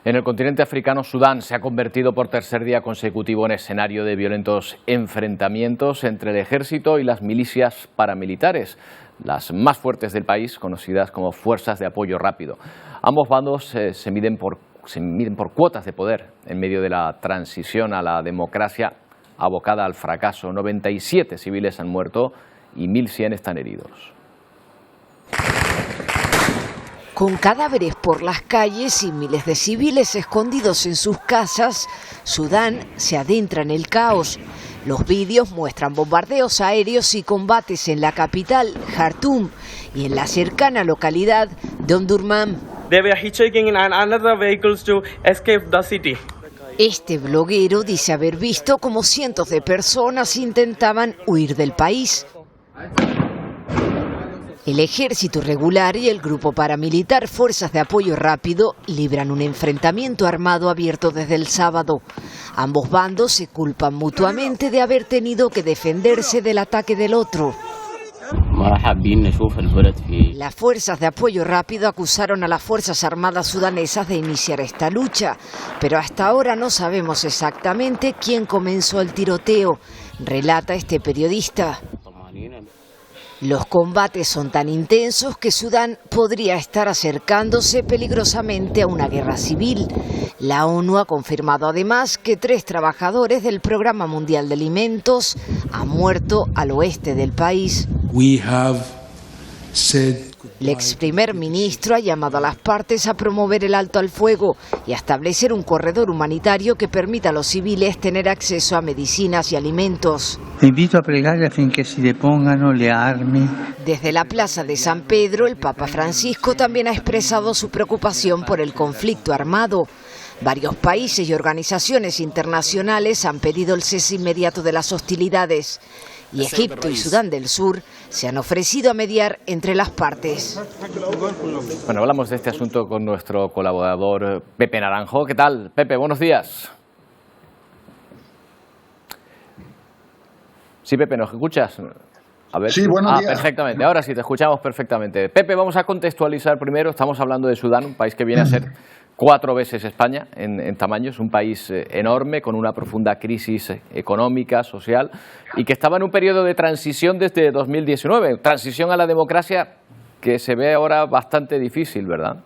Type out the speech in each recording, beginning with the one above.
En el continente africano, Sudán se ha convertido por tercer día consecutivo en escenario de violentos enfrentamientos entre el ejército y las milicias paramilitares, las más fuertes del país, conocidas como Fuerzas de Apoyo Rápido. Ambos bandos se miden por cuotas de poder en medio de la transición a la democracia abocada al fracaso. 97 civiles han muerto y 1.100 están heridos. Con cadáveres por las calles y miles de civiles escondidos en sus casas, Sudán se adentra en el caos. Los vídeos muestran bombardeos aéreos y combates en la capital, Jartum, y en la cercana localidad de Omdurman. They were hitchhiking in another vehicles to escape the city. Este bloguero dice haber visto cómo cientos de personas intentaban huir del país. El ejército regular y el grupo paramilitar Fuerzas de Apoyo Rápido libran un enfrentamiento armado abierto desde el sábado. Ambos bandos se culpan mutuamente de haber tenido que defenderse del ataque del otro. Las Fuerzas de Apoyo Rápido acusaron a las Fuerzas Armadas sudanesas de iniciar esta lucha, pero hasta ahora no sabemos exactamente quién comenzó el tiroteo, relata este periodista. Los combates son tan intensos que Sudán podría estar acercándose peligrosamente a una guerra civil. La ONU ha confirmado además que 3 trabajadores del Programa Mundial de Alimentos han muerto al oeste del país. El ex primer ministro ha llamado a las partes a promover el alto al fuego y a establecer un corredor humanitario que permita a los civiles tener acceso a medicinas y alimentos. Invito a pregare affinché si depongano le armi. Desde la plaza de San Pedro, el Papa Francisco también ha expresado su preocupación por el conflicto armado. Varios países y organizaciones internacionales han pedido el cese inmediato de las hostilidades. Y Egipto y Sudán del Sur se han ofrecido a mediar entre las partes. Bueno, hablamos de este asunto con nuestro colaborador Pepe Naranjo. ¿Qué tal, Pepe? Buenos días. Sí, Pepe, ¿nos escuchas? A ver. Sí, buenos días. Perfectamente, ahora sí, te escuchamos perfectamente. Pepe, vamos a contextualizar primero. Estamos hablando de Sudán, un país que viene a ser 4 veces España en tamaño. Es un país enorme, con una profunda crisis económica, social, y que estaba en un periodo de transición desde 2019. Transición a la democracia que se ve ahora bastante difícil, ¿verdad?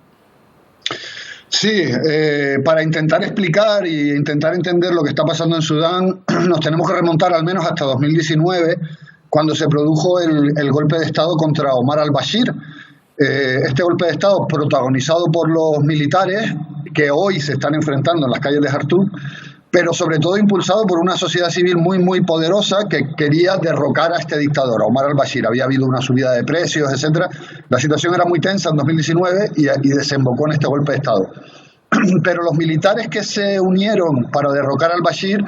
Sí, para intentar explicar e intentar entender lo que está pasando en Sudán, nos tenemos que remontar al menos hasta 2019, cuando se produjo el golpe de Estado contra Omar al-Bashir. Este golpe de Estado protagonizado por los militares que hoy se están enfrentando en las calles de Jartum, pero sobre todo impulsado por una sociedad civil muy poderosa que quería derrocar a este dictador, a Omar al-Bashir. Había habido una subida de precios, etcétera. La situación era muy tensa en 2019 y desembocó en este golpe de Estado. Pero los militares que se unieron para derrocar al-Bashir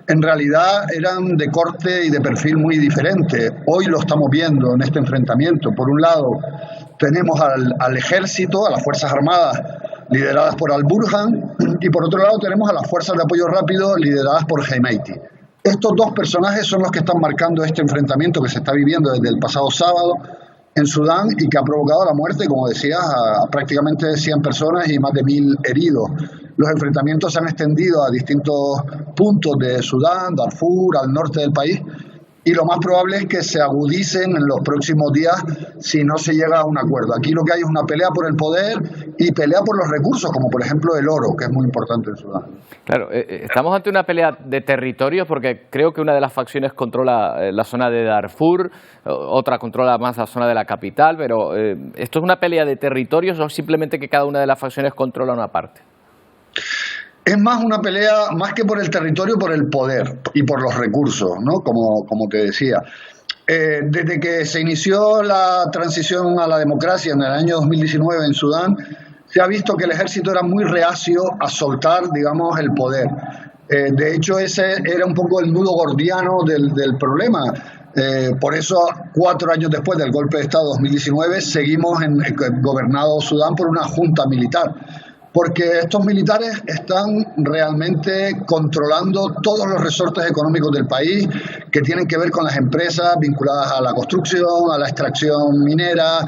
en realidad eran de corte y de perfil muy diferente. Hoy lo estamos viendo en este enfrentamiento. Por un lado tenemos al ejército, a las Fuerzas Armadas lideradas por al-Burhan, y por otro lado tenemos a las Fuerzas de Apoyo Rápido lideradas por Hemedti. Estos 2 personajes son los que están marcando este enfrentamiento que se está viviendo desde el pasado sábado en Sudán y que ha provocado la muerte, como decías, a prácticamente 100 personas y más de 1.000 heridos. Los enfrentamientos se han extendido a distintos puntos de Sudán, Darfur, al norte del país, y lo más probable es que se agudicen en los próximos días si no se llega a un acuerdo. Aquí lo que hay es una pelea por el poder y pelea por los recursos, como por ejemplo el oro, que es muy importante en Sudán. Claro, estamos ante una pelea de territorios porque creo que una de las facciones controla la zona de Darfur, otra controla más la zona de la capital, pero ¿esto es una pelea de territorios o simplemente que cada una de las facciones controla una parte? Es más una pelea, más que por el territorio, por el poder y por los recursos, ¿no? Como te decía. Desde que se inició la transición a la democracia en el año 2019 en Sudán, se ha visto que el ejército era muy reacio a soltar, digamos, el poder. De hecho, ese era un poco el nudo gordiano del problema. Por eso, 4 años después del golpe de Estado 2019, seguimos gobernado Sudán por una junta militar. Porque estos militares están realmente controlando todos los resortes económicos del país que tienen que ver con las empresas vinculadas a la construcción, a la extracción minera,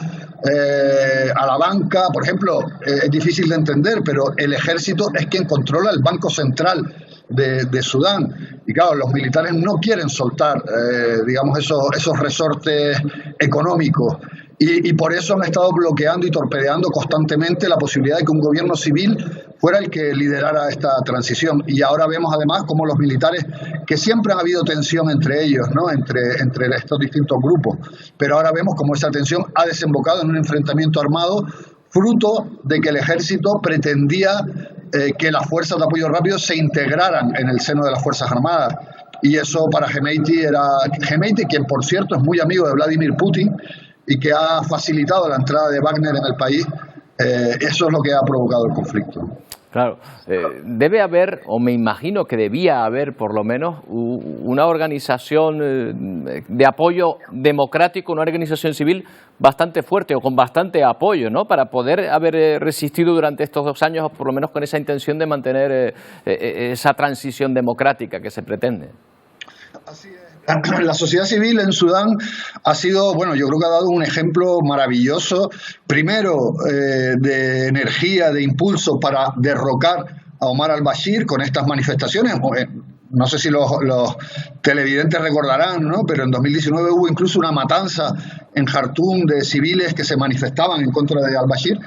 a la banca. Por ejemplo, es difícil de entender, pero el ejército es quien controla el Banco Central de Sudán. Y claro, los militares no quieren soltar, digamos, esos resortes económicos. Y por eso han estado bloqueando y torpedeando constantemente la posibilidad de que un gobierno civil fuera el que liderara esta transición. Y ahora vemos además cómo los militares, que siempre ha habido tensión entre ellos, ¿no? entre estos distintos grupos, pero ahora vemos cómo esa tensión ha desembocado en un enfrentamiento armado fruto de que el ejército pretendía que las fuerzas de apoyo rápido se integraran en el seno de las Fuerzas Armadas. Y eso para Hemedti quien por cierto es muy amigo de Vladimir Putin y que ha facilitado la entrada de Wagner en el país, eso es lo que ha provocado el conflicto. Claro, debe haber, o me imagino que debía haber por lo menos, una organización de apoyo democrático, una organización civil bastante fuerte o con bastante apoyo, ¿no? Para poder haber resistido durante estos 2 años, por lo menos con esa intención de mantener esa transición democrática que se pretende. Así es. La sociedad civil en Sudán ha sido, bueno, yo creo que ha dado un ejemplo maravilloso, primero de energía, de impulso para derrocar a Omar al-Bashir con estas manifestaciones. No sé si los televidentes recordarán, ¿no? Pero en 2019 hubo incluso una matanza en Jartum de civiles que se manifestaban en contra de al-Bashir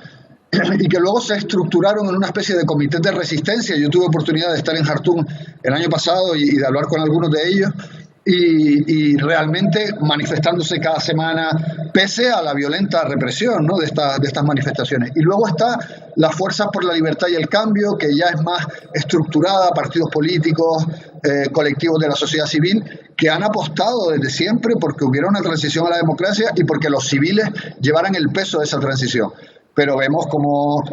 y que luego se estructuraron en una especie de comité de resistencia. Yo tuve oportunidad de estar en Jartum el año pasado y de hablar con algunos de ellos. Y realmente manifestándose cada semana pese a la violenta represión, ¿no? de estas manifestaciones. Y luego está las Fuerzas por la Libertad y el Cambio, que ya es más estructurada, partidos políticos, colectivos de la sociedad civil, que han apostado desde siempre porque hubiera una transición a la democracia y porque los civiles llevaran el peso de esa transición. Pero vemos como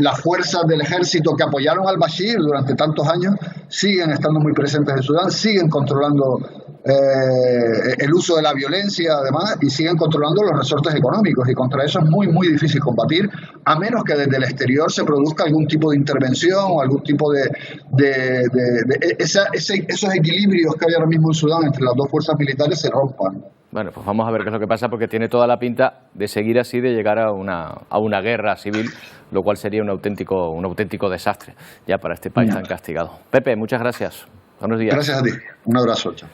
las fuerzas del ejército que apoyaron al Bashir durante tantos años siguen estando muy presentes en Sudán, siguen controlando el uso de la violencia además y siguen controlando los resortes económicos, y contra eso es muy muy difícil combatir, a menos que desde el exterior se produzca algún tipo de intervención o algún tipo esos equilibrios que hay ahora mismo en Sudán entre las dos fuerzas militares se rompan. Bueno, pues vamos a ver qué es lo que pasa, porque tiene toda la pinta de seguir así, de llegar a una guerra civil, lo cual sería un auténtico desastre ya para este país tan castigado. Pepe, muchas gracias. Buenos días. Gracias a ti. Un abrazo. Chao.